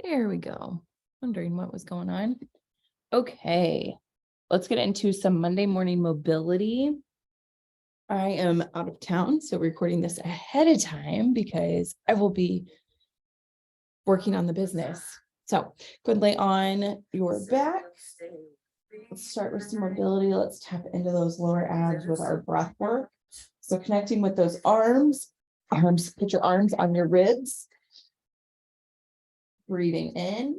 There we go. Wondering what was going on. Okay, let's get into some Monday morning mobility. I am out of town, so recording this ahead of time because I will be working on the business. So go and lay on your back. Let's start with some mobility. Let's tap into those lower abs with our breath work. So connecting with those arms, put your arms on your ribs. Breathing in.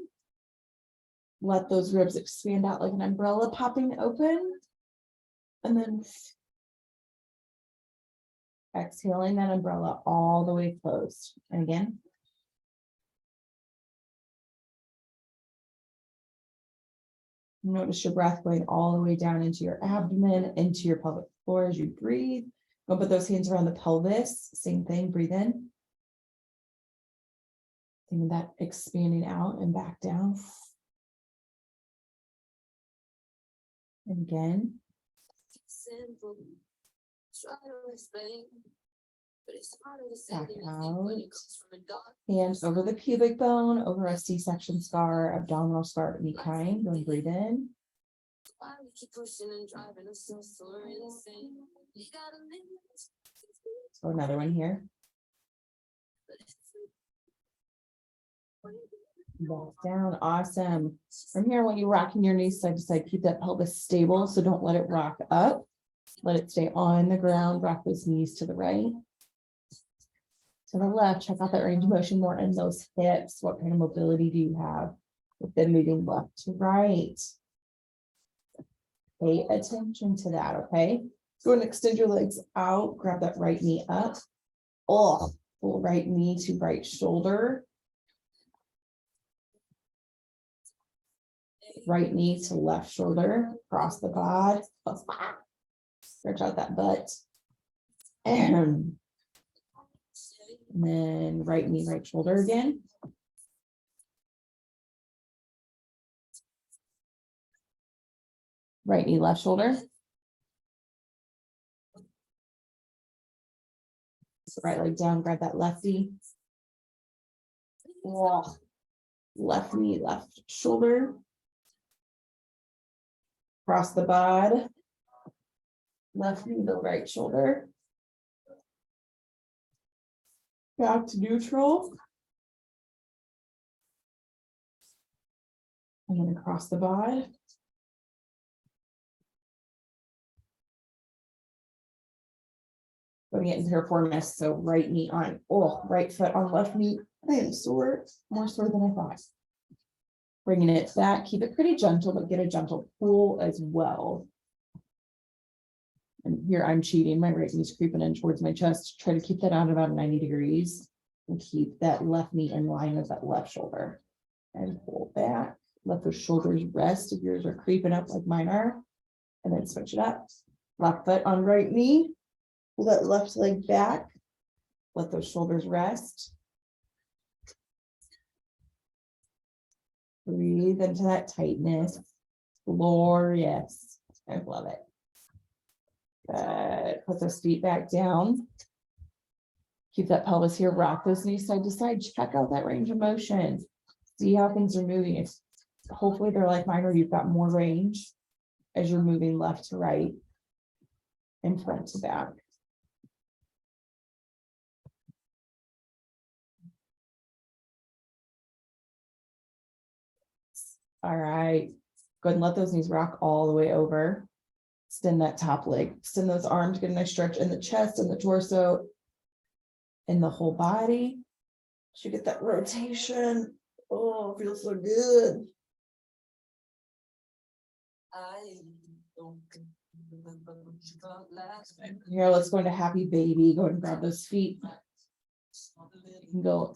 Let those ribs expand out like an umbrella popping open. And then exhaling that umbrella all the way closed. And again. Notice your breath going all the way down into your abdomen, into your pelvic floor as you breathe. Go put those hands around the pelvis. Same thing, breathe in. And that expanding out and back down. And again. Back out. Hands over the pubic bone, over a C-section scar, abdominal scar of any kind. Go and breathe in. So another one here. Back down. Awesome. From here, when you're rocking your knees side to side, keep that pelvis stable. So don't let it rock up. Let it stay on the ground. Rock those knees to the right. To the left. Check out that range of motion more in those hips. What kind of mobility do you have with them moving left to right? Pay attention to that, okay? Go and extend your legs out. Grab that right knee up. Oh, pull right knee to right shoulder. Right knee to left shoulder. Cross the bod. Stretch out that butt. And then right knee, right shoulder again. Right knee, left shoulder. So right leg down, grab that lefty. Oh, left knee, left shoulder. Cross the bod. Left knee to right shoulder. Back to neutral. And then across the bod. Going to get into her foremist. So right knee on, right foot on left knee. I am sore, more sore than I thought. Bringing it back, keep it pretty gentle, but get a gentle pull as well. And here I'm cheating. My right knee's creeping in towards my chest. Try to keep that out about 90 degrees and keep that left knee in line with that left shoulder. And pull back. Let those shoulders rest if yours are creeping up like mine are. And then switch it up. Left foot on right knee. Pull that left leg back. Let those shoulders rest. Breathe into that tightness. Glorious. I love it. Good. Put those feet back down. Keep that pelvis here. Rock those knees side to side. Check out that range of motion. See how things are moving. It's, hopefully they're like mine, or you've got more range as you're moving left to right and front to back. All right. Go ahead and let those knees rock all the way over. Extend that top leg. Extend those arms. Get a nice stretch in the chest and the torso and the whole body. Should get that rotation. Oh, it feels so good. Here, let's go into happy baby. Go ahead and grab those feet. You can go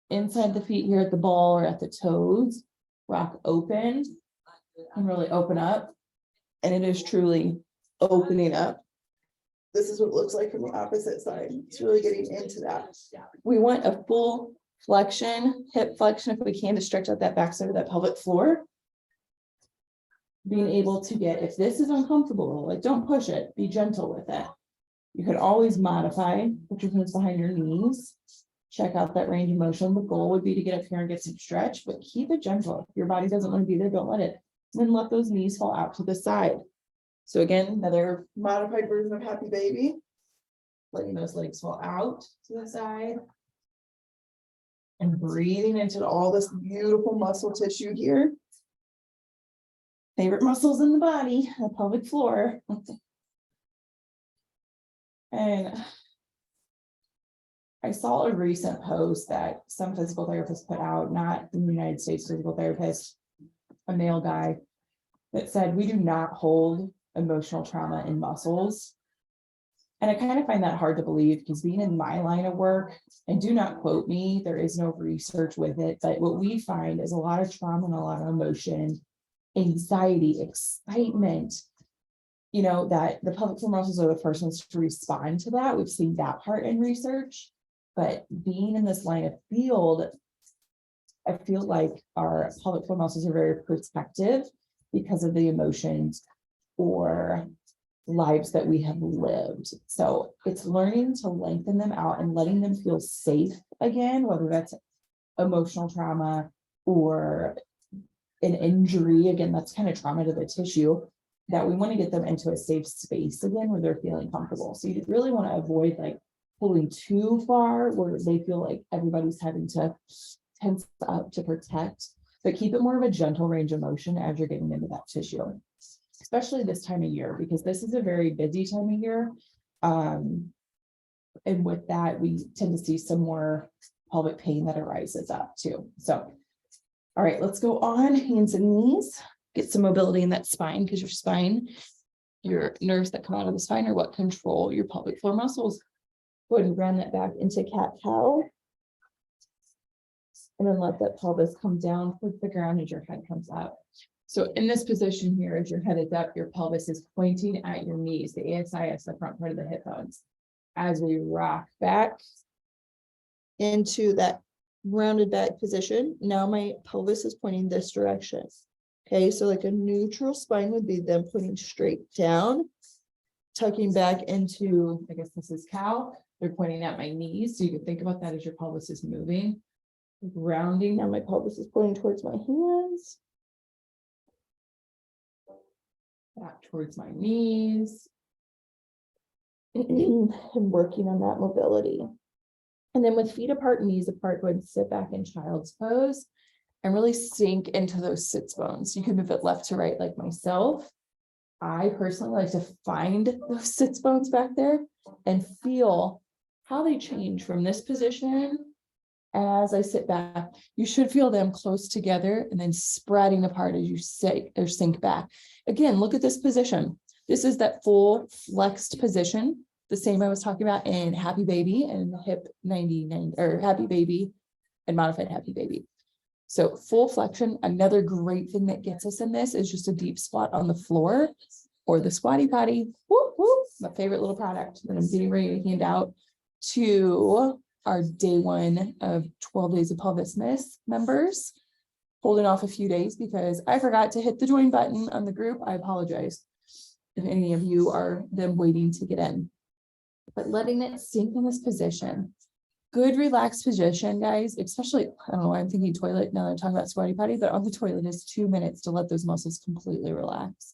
inside the feet here at the ball or at the toes. Rock open and really open up. And it is truly opening up. This is what it looks like from the opposite side. It's really getting into that. We want a full flexion, hip flexion if we can, to stretch out that backside of that pelvic floor. Being able to get, if this is uncomfortable, like don't push it, be gentle with it. You could always modify, put your hands behind your knees. Check out that range of motion. The goal would be to get up here and get some stretch, but keep it gentle. If your body doesn't want to be there, don't let it. And then let those knees fall out to the side. So again, another modified version of happy baby. Letting those legs fall out to the side. And breathing into all this beautiful muscle tissue here. Favorite muscles in the body, the pelvic floor. And I saw a recent post that some physical therapists put out, not the United States physical therapist, a male guy, that said, we do not hold emotional trauma in muscles. And I kind of find that hard to believe because being in my line of work, and do not quote me, there is no research with it, but what we find is a lot of trauma and a lot of emotion, anxiety, excitement, you know, that the pelvic floor muscles are the first ones to respond to that. We've seen that part in research, but being in this line of field, I feel like our pelvic floor muscles are very protective because of the emotions or lives that we have lived. So it's learning to lengthen them out and letting them feel safe again, whether that's emotional trauma or an injury. Again, that's kind of trauma to the tissue, that we want to get them into a safe space again where they're feeling comfortable. So you really want to avoid like pulling too far where they feel like everybody's having to tense up to protect, but keep it more of a gentle range of motion as you're getting into that tissue, especially this time of year, because this is a very busy time of year. And with that, we tend to see some more pelvic pain that arises up too. So, all right, let's go on hands and knees, get some mobility in that spine, because your spine, your nerves that come out of the spine are what control your pelvic floor muscles. Go ahead and ground that back into cat-cow. And then let that pelvis come down towards the ground as your head comes up. So in this position here, as your head is up, your pelvis is pointing at your knees, the ASIS, the front part of the hip bones. As we rock back into that rounded back position, now my pelvis is pointing this direction. Okay, so like a neutral spine would be them pointing straight down, tucking back into, I guess this is cow. They're pointing at my knees. So you can think about that as your pelvis is moving. Rounding, now my pelvis is pointing towards my hands. Back towards my knees. And working on that mobility. And then with feet apart, knees apart, go ahead and sit back in child's pose and really sink into those sits bones. You can move it left to right like myself. I personally like to find those sits bones back there and feel how they change from this position. As I sit back, you should feel them close together and then spreading apart as you sit or sink back. Again, look at this position. This is that full flexed position, the same I was talking about in Happy Baby and Hip 99 or Happy Baby and Modified Happy Baby. So full flexion. Another great thing that gets us in this is just a deep squat on the floor or the squatty potty. Whoop, whoop, my favorite little product that I'm getting ready to hand out to our day one of 12 days of pelvisness members. Holding off a few days because I forgot to hit the join button on the group. I apologize if any of you are them waiting to get in, but letting it sink in this position. Good relaxed position, guys, especially, I don't know why I'm thinking toilet now that I'm talking about squatty potty, but on the toilet is 2 minutes to let those muscles completely relax.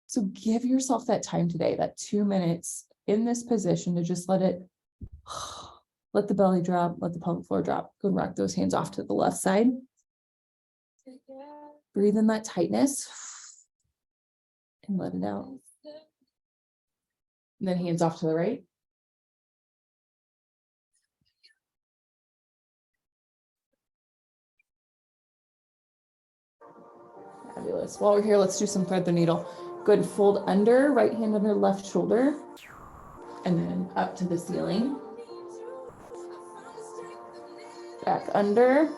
So give yourself that time today, that 2 minutes in this position to just let it, let the belly drop, let the pelvic floor drop. Go and rock those hands off to the left side. Breathe in that tightness and let it out. And then hands off to the right. Fabulous. While we're here, let's do some thread the needle. Go ahead and fold under, right hand under left shoulder, and then up to the ceiling. Back under,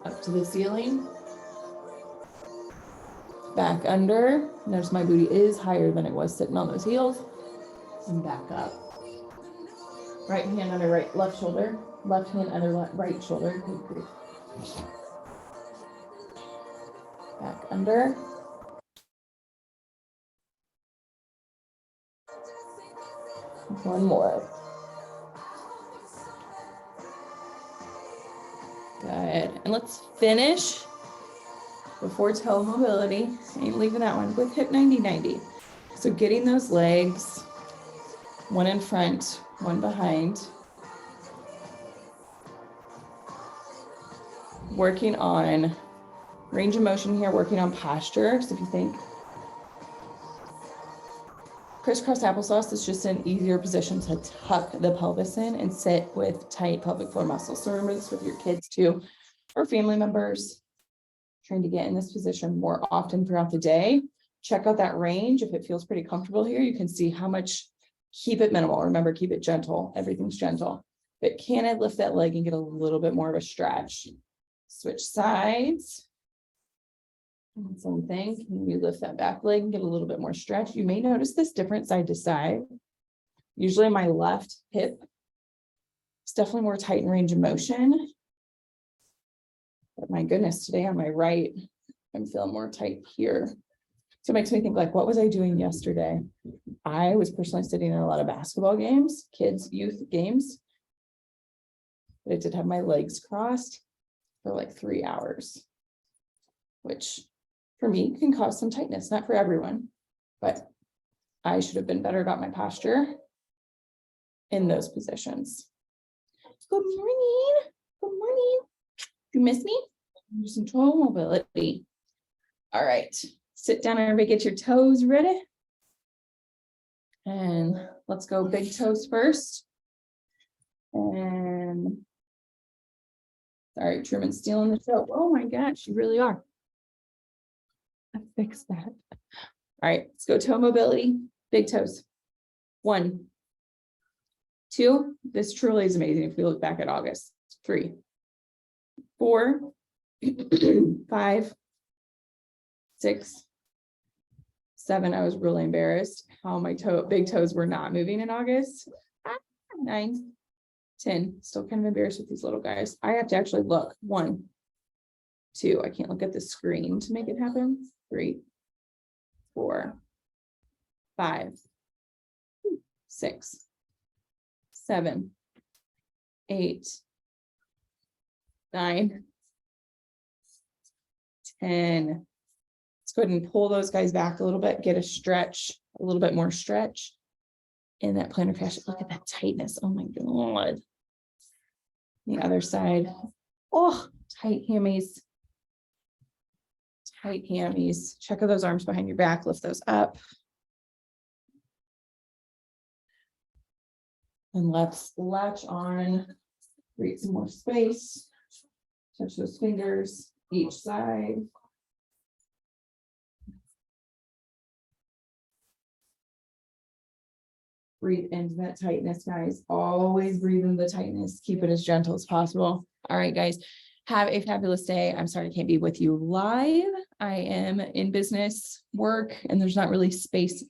up to the ceiling. Back under. Notice my booty is higher than it was sitting on those heels. And back up. Right hand under right left shoulder. Left hand under right shoulder. Back under. One more. Good. And let's finish before toe mobility. Ain't leaving that one with hip 90-90. So getting those legs, one in front, one behind. Working on range of motion here, working on posture. So if you think crisscross applesauce is just an easier position to tuck the pelvis in and sit with tight pelvic floor muscles. So remember this with your kids too, or family members trying to get in this position more often throughout the day. Check out that range. If it feels pretty comfortable here, you can see how much, keep it minimal. Remember, keep it gentle. Everything's gentle. But can I lift that leg and get a little bit more of a stretch? Switch sides. Same thing. Can you lift that back leg and get a little bit more stretch? You may notice this different side to side. Usually my left hip is definitely more tight in range of motion. But my goodness, today on my right, I'm feeling more tight here. So it makes me think, like, what was I doing yesterday? I was personally sitting in a lot of basketball games, kids, youth games. But I did have my legs crossed for like 3 hours, which for me can cause some tightness, not for everyone, but I should have been better about my posture in those positions. Good morning. Good morning. You miss me? Do some toe mobility. All right. Sit down, everybody, get your toes ready. And let's go big toes first. And sorry, Truman's stealing the show. Oh my gosh, you really are. I fixed that. All right, let's go toe mobility, big toes. 1, 2, this truly is amazing if we look back at August. 3, 4, 5, 6, 7. I was really embarrassed how my big toes were not moving in August. 9, 10, still kind of embarrassed with these little guys. I have to actually look. 1, 2, I can't look at the screen to make it happen. 3, 4, 5, 6, 7, 8, 9, 10. Let's go ahead and pull those guys back a little bit, get a stretch, a little bit more stretch in that plantar fascia. Look at that tightness. Oh my God. The other side. Oh, tight hammies. Tight hammies. Check out those arms behind your back. Lift those up. And let's latch on. Create some more space. Touch those fingers each side. Breathe into that tightness, guys. Always breathe in the tightness. Keep it as gentle as possible. All right, guys. Have a fabulous day. I'm sorry I can't be with you live. I am in business work and there's not really space,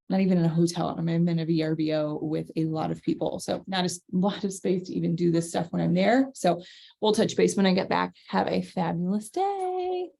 not even in a hotel. I'm in a VRBO with a lot of people. So not a lot of space to even do this stuff when I'm there. So we'll touch base when I get back. Have a fabulous day.